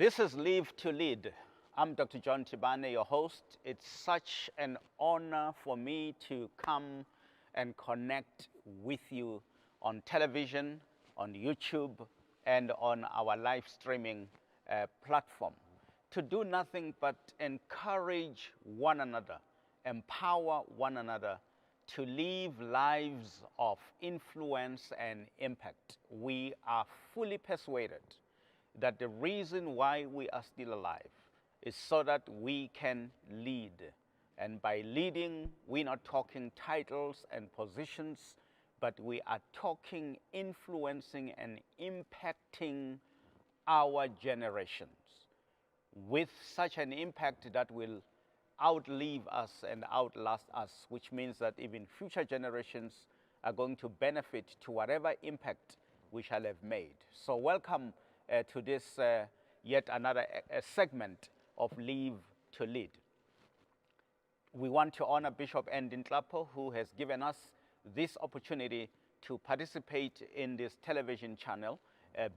This is Live to Lead. I'm Dr. John Tibane, your host. It's such an honor for me to come and connect with you on television, on YouTube, and on our live streaming platform to do nothing but encourage one another, empower one another to live lives of influence and impact. We are fully persuaded that the reason why we are still alive is so that we can lead. And by leading, we're not talking titles and positions, but we are talking influencing and impacting our generations with such an impact that will outlive us and outlast us, which means that even future generations are going to benefit to whatever impact we shall have made. So welcome to this yet another segment of Live to Lead. We want to honor Bishop Endin Klapo, who has given us this opportunity to participate in this television channel.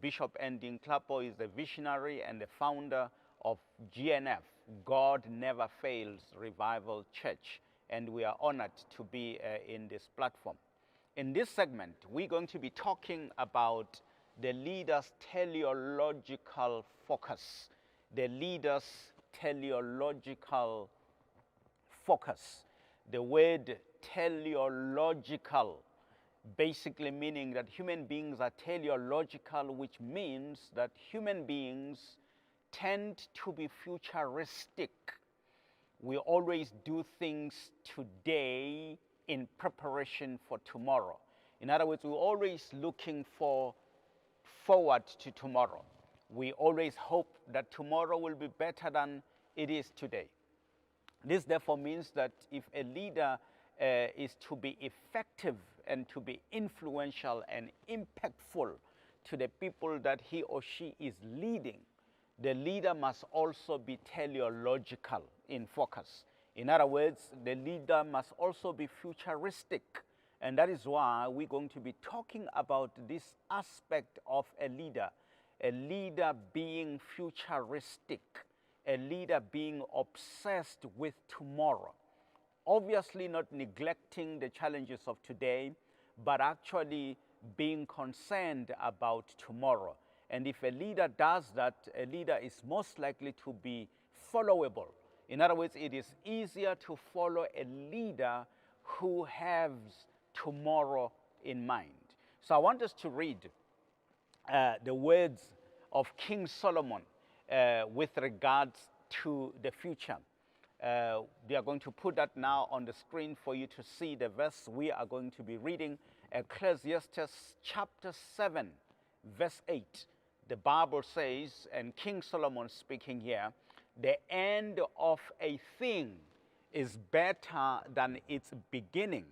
Bishop Endin Klapo is the visionary and the founder of GNF, God Never Fails Revival Church, and we are honored to be in this platform. In this segment, we're going to be talking about the leader's teleological focus. The leader's teleological focus. The word teleological basically meaning that human beings are teleological, which means that human beings tend to be futuristic. We always do things today in preparation for tomorrow. In other words, we're always looking forward to tomorrow. We always hope that tomorrow will be better than it is today. This therefore means that if a leader is to be effective and to be influential and impactful to the people that he or she is leading, the leader must also be teleological in focus. In other words, the leader must also be futuristic. And that is why we're going to be talking about this aspect of a leader being futuristic, a leader being obsessed with tomorrow. Obviously not neglecting the challenges of today, but actually being concerned about tomorrow. And if a leader does that, a leader is most likely to be followable. In other words, it is easier to follow a leader who has tomorrow in mind. So I want us to read the words of King Solomon with regards to the future. They are going to put that now on the screen for you to see the verse we are going to be reading. Ecclesiastes chapter 7, verse 8. The Bible says, and King Solomon speaking here, the end of a thing is better than its beginning.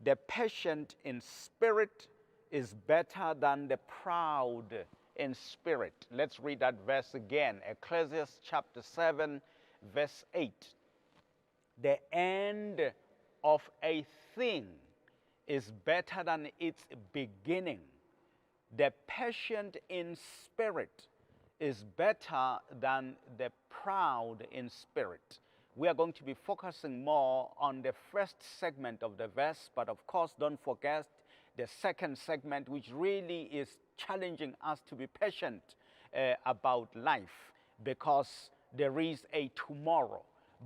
The patient in spirit is better than the proud in spirit. Let's read that verse again. Ecclesiastes chapter 7, verse 8. The end of a thing is better than its beginning. The patient in spirit is better than the proud in spirit. We are going to be focusing more on the first segment of the verse, but of course don't forget the second segment, which really is challenging us to be patient about life, because there is a tomorrow.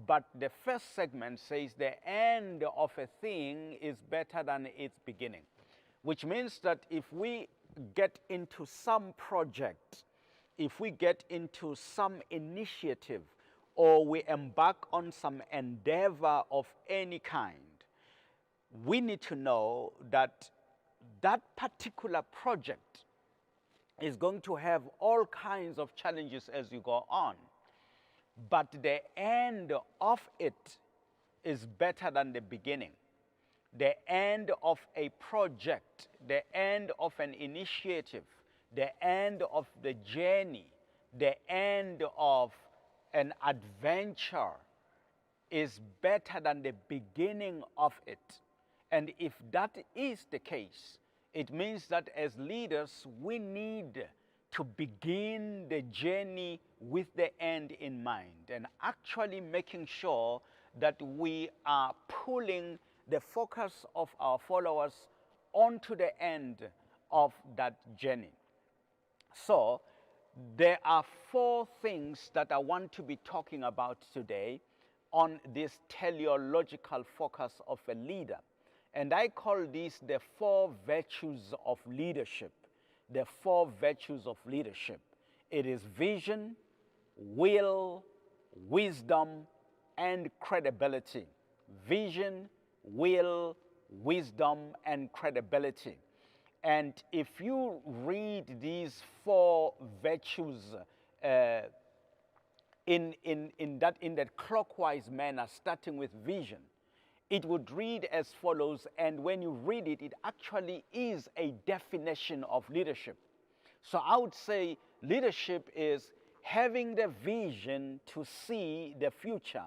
But the first segment says the end of a thing is better than its beginning, which means that if we get into some project, if we get into some initiative, or we embark on some endeavor of any kind, we need to know that that particular project is going to have all kinds of challenges as you go on. But the end of it is better than the beginning. The end of a project, the end of an initiative, the end of the journey, the end of an adventure is better than the beginning of it. And if that is the case, it means that as leaders, we need to begin the journey with the end in mind, and actually making sure that we are pulling the focus of our followers onto the end of that journey. So, there are four things that I want to be talking about today on this teleological focus of a leader. And I call these the four virtues of leadership. The four virtues of leadership. It is vision, will, wisdom, and credibility. Vision, will, wisdom, and credibility. And if you read these four virtues in that clockwise manner, starting with vision, it would read as follows, and when you read it, it actually is a definition of leadership. So I would say leadership is having the vision to see the future,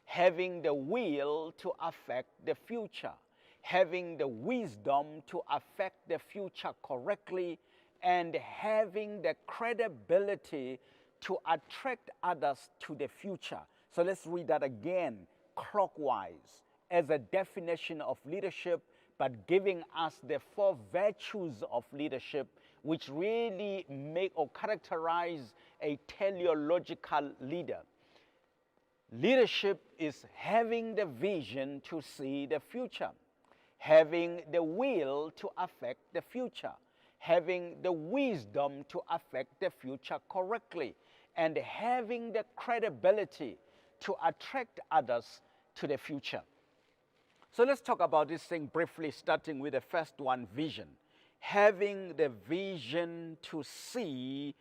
having the will to affect the future, having the wisdom to affect the future correctly, and having the credibility to attract others to the future. So let's read that again, clockwise, as a definition of leadership, but giving us the four virtues of leadership, which really make or characterize a teleological leader. Leadership is having the vision to see the future, having the will to affect the future, having the wisdom to affect the future correctly, and having the credibility to attract others to the future. So let's talk about this thing briefly, starting with the first one, vision. Having the vision to see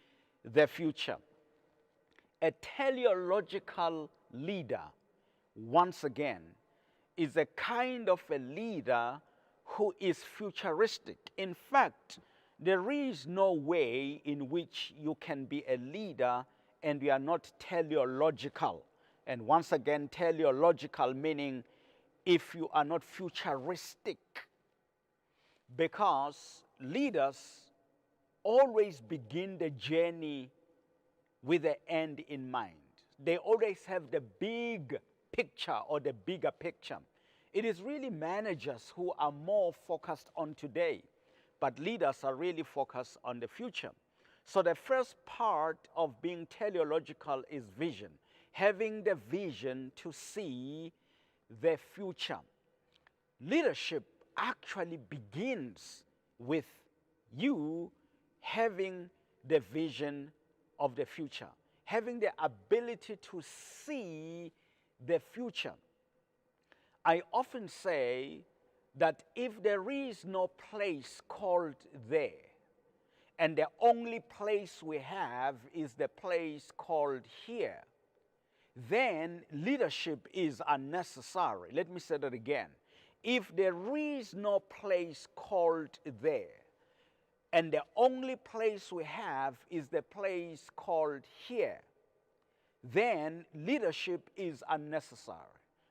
the future. A teleological leader, once again, is a kind of a leader who is futuristic. In fact, there is no way in which you can be a leader and you are not teleological. And once again, teleological meaning if you are not futuristic, because leaders always begin the journey with the end in mind. They always have the big picture or the bigger picture. It is really managers who are more focused on today, but leaders are really focused on the future. So the first part of being teleological is vision, having the vision to see the future. Leadership actually begins with you having the vision of the future, having the ability to see the future. I often say that if there is no place called there, and the only place we have is the place called here, then leadership is unnecessary. Let me say that again. If there is no place called there, and the only place we have is the place called here, then leadership is unnecessary.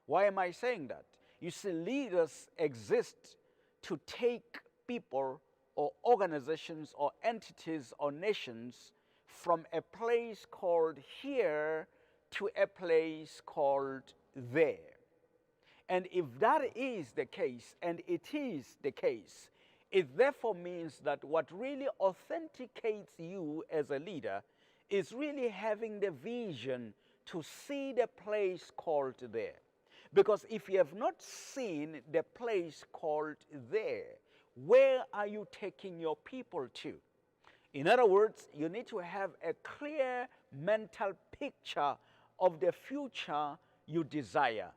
Why am I saying that? You see, leaders exist to take people or organizations or entities or nations from a place called here to a place called there. And if that is the case, and it is the case, it therefore means that what really authenticates you as a leader is really having the vision to see the place called there. Because if you have not seen the place called there, where are you taking your people to? In other words, you need to have a clear mental picture of the future you desire,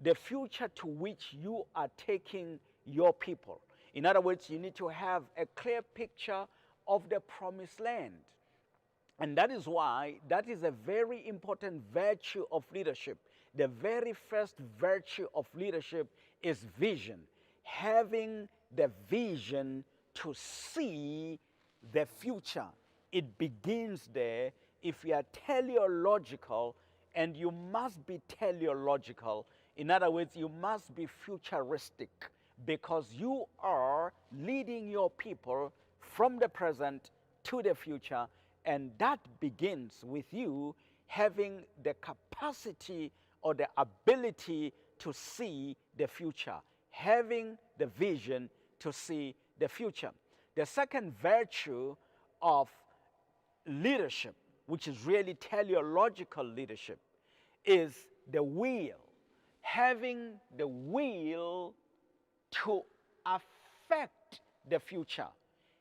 the future to which you are taking your people. In other words, you need to have a clear picture of the promised land. And that is why that is a very important virtue of leadership. The very first virtue of leadership is vision. Having the vision to see the future. It begins there. If you are teleological, and you must be teleological, in other words, you must be futuristic, because you are leading your people from the present to the future, And that begins with you having the capacity or the ability to see the future, having the vision to see the future. The second virtue of leadership, which is really teleological leadership, is the will. Having the will to affect the future.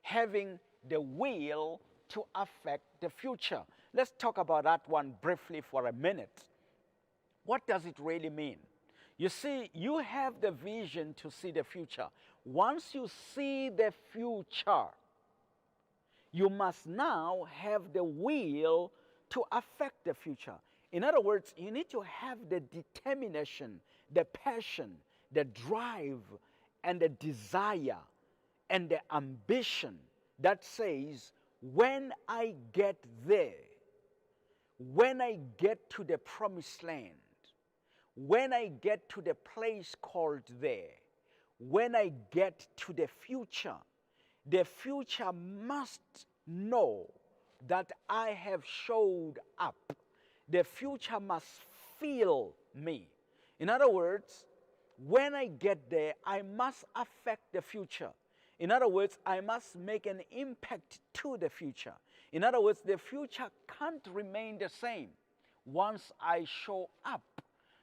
Having the will to affect the future. Let's talk about that one briefly for a minute. What does it really mean? You see, you have the vision to see the future. Once you see the future, you must now have the will to affect the future. In other words, you need to have the determination, the passion, the drive, and the desire, and the ambition that says, when I get there, when I get to the promised land, when I get to the place called there, when I get to the future must know that I have showed up. The future must feel me. In other words, when I get there, I must affect the future. In other words, I must make an impact to the future. In other words, the future can't remain the same once I show up.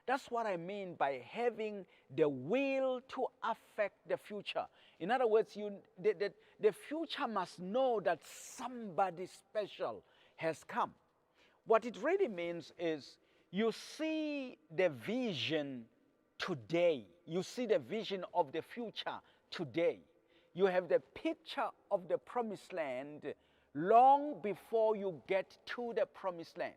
That's what I mean by having the will to affect the future. In other words, the future must know that somebody special has come. What it really means is you see the vision today. You see the vision of the future today. You have the picture of the promised land long before you get to the promised land.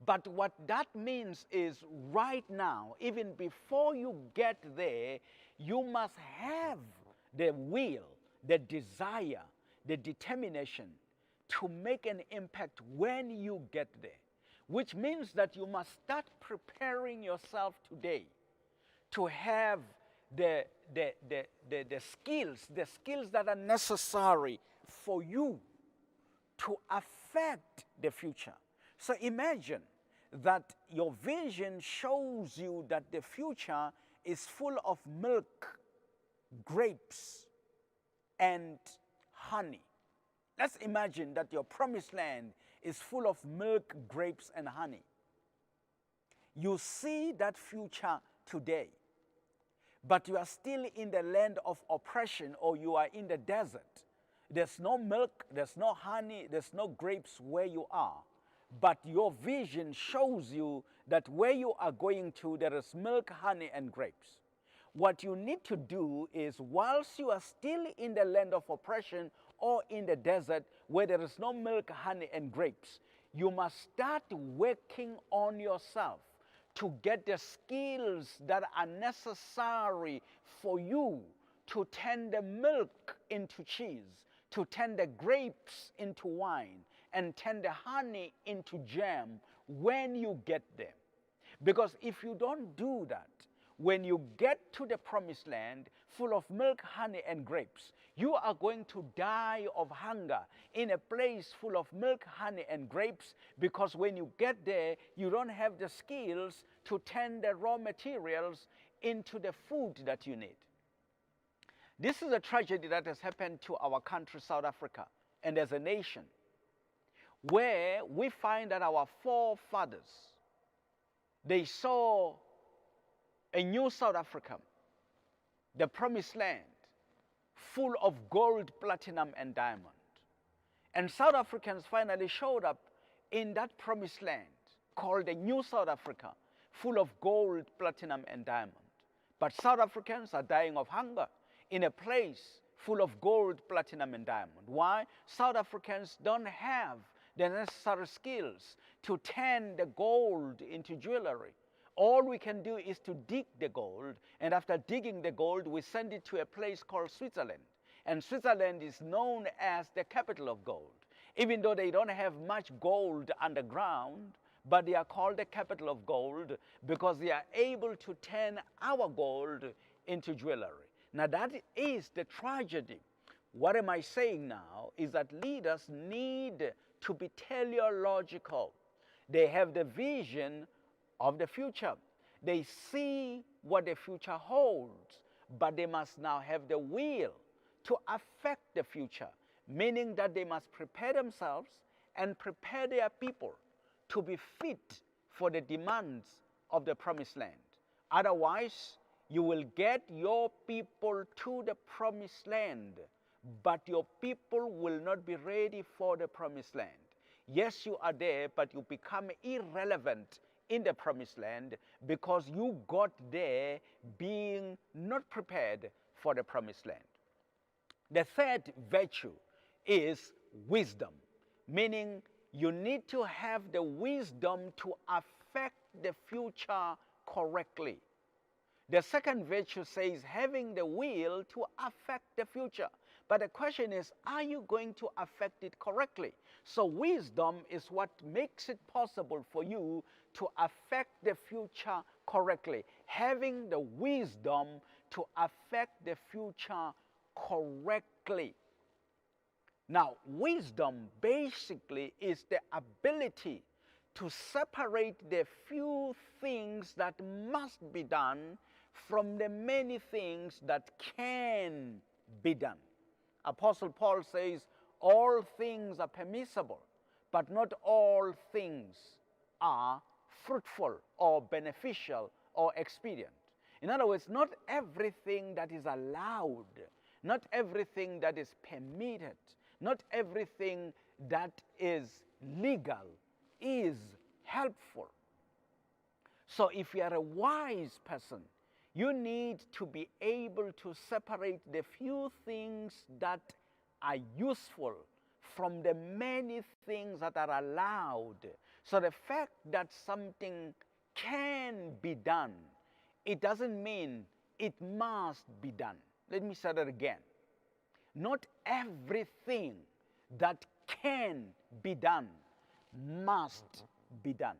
But what that means is right now, even before you get there, you must have the will, the desire, the determination to make an impact when you get there. Which means that you must start preparing yourself today to have the skills that are necessary for you to affect the future. So imagine that your vision shows you that the future is full of milk, grapes, and honey. Let's imagine that your promised land is full of milk, grapes, and honey. You see that future today, but you are still in the land of oppression, or you are in the desert. There's no milk, there's no honey, there's no grapes where you are. But your vision shows you that where you are going to, there is milk, honey, and grapes. What you need to do is, whilst you are still in the land of oppression or in the desert where there is no milk, honey, and grapes, you must start working on yourself to get the skills that are necessary for you to turn the milk into cheese, to turn the grapes into wine, and turn the honey into jam when you get there. Because if you don't do that, when you get to the promised land full of milk, honey, and grapes, you are going to die of hunger in a place full of milk, honey, and grapes, because when you get there, you don't have the skills to turn the raw materials into the food that you need. This is a tragedy that has happened to our country, South Africa, and as a nation, where we find that our forefathers, they saw a new South Africa, the promised land, full of gold, platinum, and diamond. And South Africans finally showed up in that promised land called the new South Africa, full of gold, platinum, and diamond. But South Africans are dying of hunger in a place full of gold, platinum, and diamond. Why? South Africans don't have the necessary skills to turn the gold into jewelry. All we can do is to dig the gold, and after digging the gold, we send it to a place called Switzerland. And Switzerland is known as the capital of gold. Even though they don't have much gold underground, but they are called the capital of gold because they are able to turn our gold into jewelry. Now that is the tragedy. What am I saying now is that leaders need to be teleological. They have the vision of the future. They see what the future holds, but they must now have the will to affect the future, meaning that they must prepare themselves and prepare their people to be fit for the demands of the promised land. Otherwise, you will get your people to the promised land, but your people will not be ready for the promised land. Yes, you are there, but you become irrelevant in the promised land because you got there being not prepared for the promised land. The third virtue is wisdom, meaning you need to have the wisdom to affect the future correctly. The second virtue says having the will to affect the future. But the question is, are you going to affect it correctly? So wisdom is what makes it possible for you to affect the future correctly. Having the wisdom to affect the future correctly. Now, wisdom basically is the ability to separate the few things that must be done from the many things that can be done. Apostle Paul says, all things are permissible, but not all things are fruitful or beneficial or expedient. In other words, not everything that is allowed, not everything that is permitted, not everything that is legal is helpful. So if you are a wise person, you need to be able to separate the few things that are useful from the many things that are allowed. So the fact that something can be done, it doesn't mean it must be done. Let me say that again. Not everything that can be done must be done.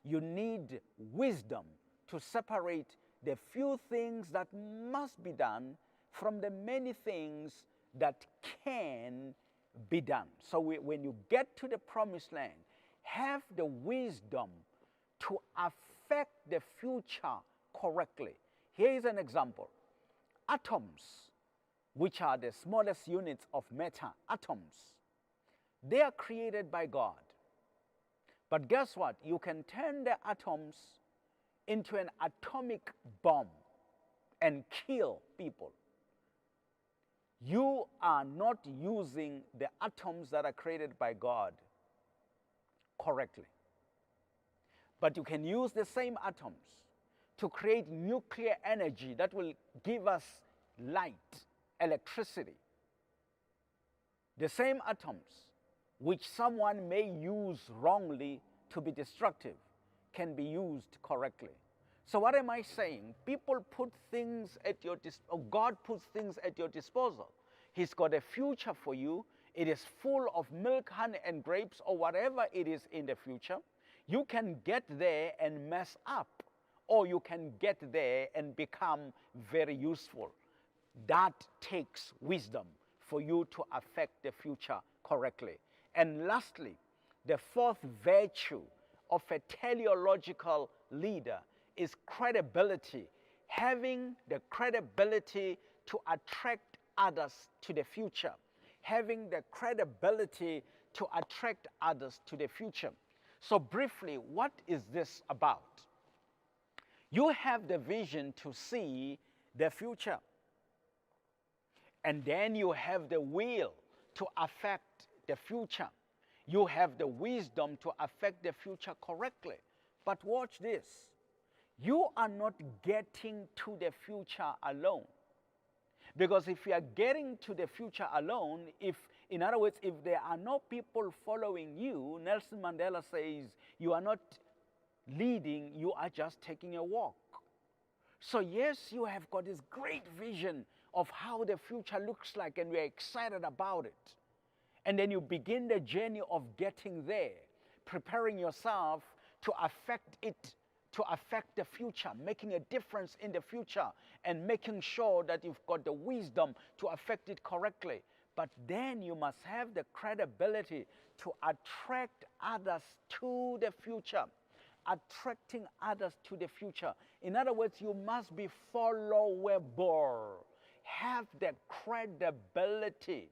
You need wisdom to separate the few things that must be done from the many things that can be done. So when you get to the promised land, have the wisdom to affect the future correctly. Here is an example. Atoms, which are the smallest units of matter, atoms, they are created by God. But guess what? You can turn the atoms into an atomic bomb and kill people. You are not using the atoms that are created by God correctly. But you can use the same atoms to create nuclear energy that will give us light, electricity. The same atoms which someone may use wrongly to be destructive can be used correctly. So what am I saying? People put things at your God puts things at your disposal. He's got a future for you. It is full of milk, honey, and grapes, or whatever it is in the future. You can get there and mess up, or you can get there and become very useful. That takes wisdom for you to affect the future correctly. And lastly, the fourth virtue of a teleological leader is credibility. Having the credibility to attract others to the future. Having the credibility to attract others to the future. So briefly, what is this about? You have the vision to see the future. And then you have the will to affect the future. You have the wisdom to affect the future correctly. But watch this. You are not getting to the future alone. Because if you are getting to the future alone, in other words, if there are no people following you, Nelson Mandela says, you are not leading, you are just taking a walk. So yes, you have got this great vision of how the future looks like, and we're excited about it. And then you begin the journey of getting there, preparing yourself to affect it, to affect the future, making a difference in the future, and making sure that you've got the wisdom to affect it correctly. But then you must have the credibility to attract others to the future. Attracting others to the future. In other words, you must be followable. Have the credibility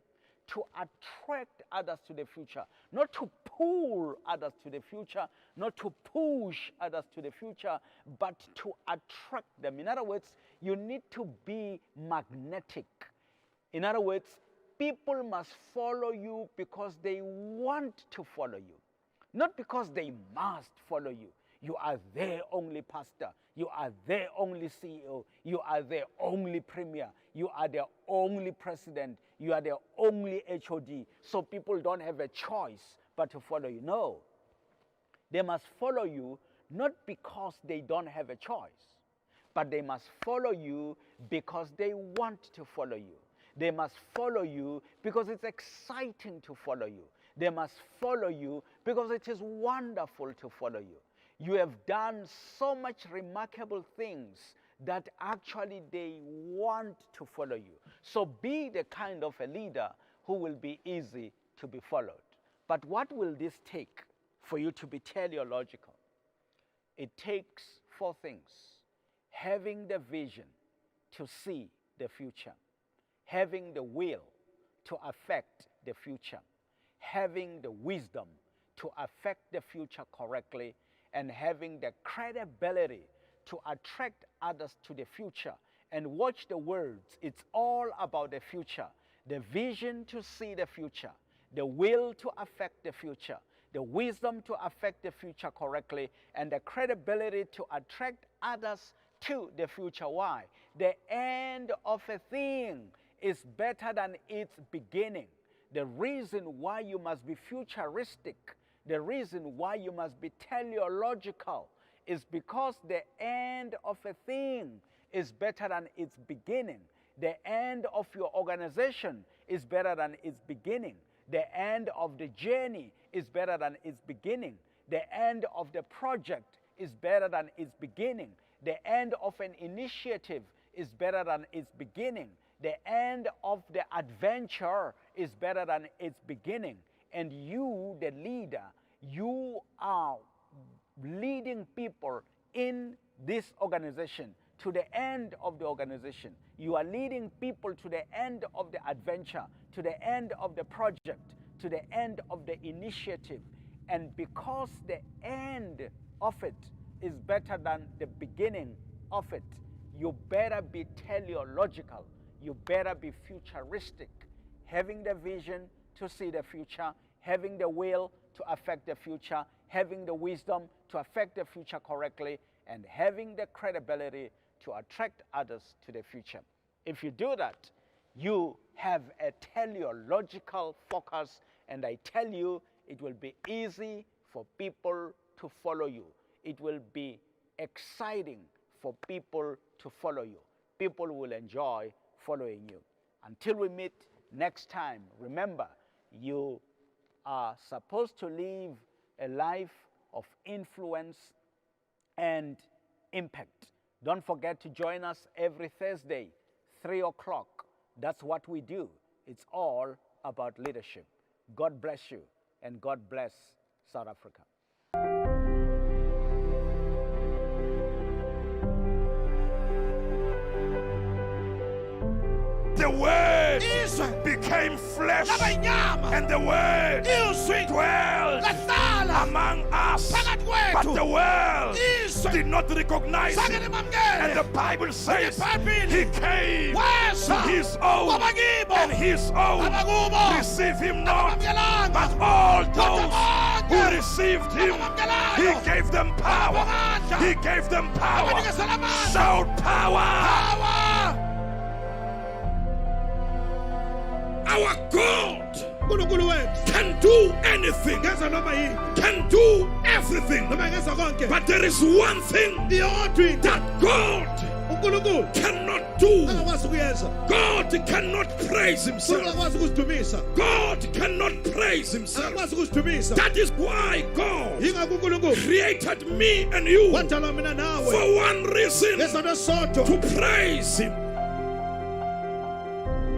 to attract others to the future. Not to pull others to the future, not to push others to the future, but to attract them. In other words, you need to be magnetic. In other words, people must follow you because they want to follow you, not because they must follow you. You are their only pastor. You are their only CEO. You are their only premier. You are their only president. You are their only HOD. So people don't have a choice but to follow you. No. They must follow you not because they don't have a choice, but they must follow you because they want to follow you. They must follow you because it's exciting to follow you. They must follow you because it is wonderful to follow you. You have done so much remarkable things that actually they want to follow you. So be the kind of a leader who will be easy to be followed. But what will this take for you to be teleological? It takes 4 things. Having the vision to see the future. Having the will to affect the future. Having the wisdom to affect the future correctly. And having the credibility to attract others to the future. And watch the words. It's all about the future. The vision to see the future. The will to affect the future. The wisdom to affect the future correctly. And the credibility to attract others to the future. Why? The end of a thing is better than its beginning. The reason why you must be futuristic, the reason why you must be teleological is because the end of a thing is better than its beginning. The end of your organization is better than its beginning. The end of the journey is better than its beginning. The end of the project is better than its beginning. The end of an initiative is better than its beginning. The end of the adventure is better than its beginning. And you, the leader, you are leading people in this organization to the end of the organization. You are leading people to the end of the adventure, to the end of the project, to the end of the initiative. And because the end of it is better than the beginning of it, you better be teleological. You better be futuristic, having the vision to see the future, having the will to affect the future, having the wisdom to affect the future correctly, and having the credibility to attract others to the future. If you do that, you have a teleological focus, and I tell you, it will be easy for people to follow you. It will be exciting for people to follow you. People will enjoy following you. Until we meet next time, remember, you are supposed to live a life of influence and impact. Don't forget to join us every Thursday, 3 o'clock. That's what we do. It's all about leadership. God bless you, and God bless South Africa. The Word became flesh, and the Word dwelled among us. But the world did not recognize him. And the Bible says he came to his own, and his own received him not. But all those who received him, he gave them power. He gave them power. Shout power! Our God can do anything, can do everything. But there is one thing that God cannot do. God cannot praise himself. God cannot praise himself. That is why God created me and you for one reason, to praise him.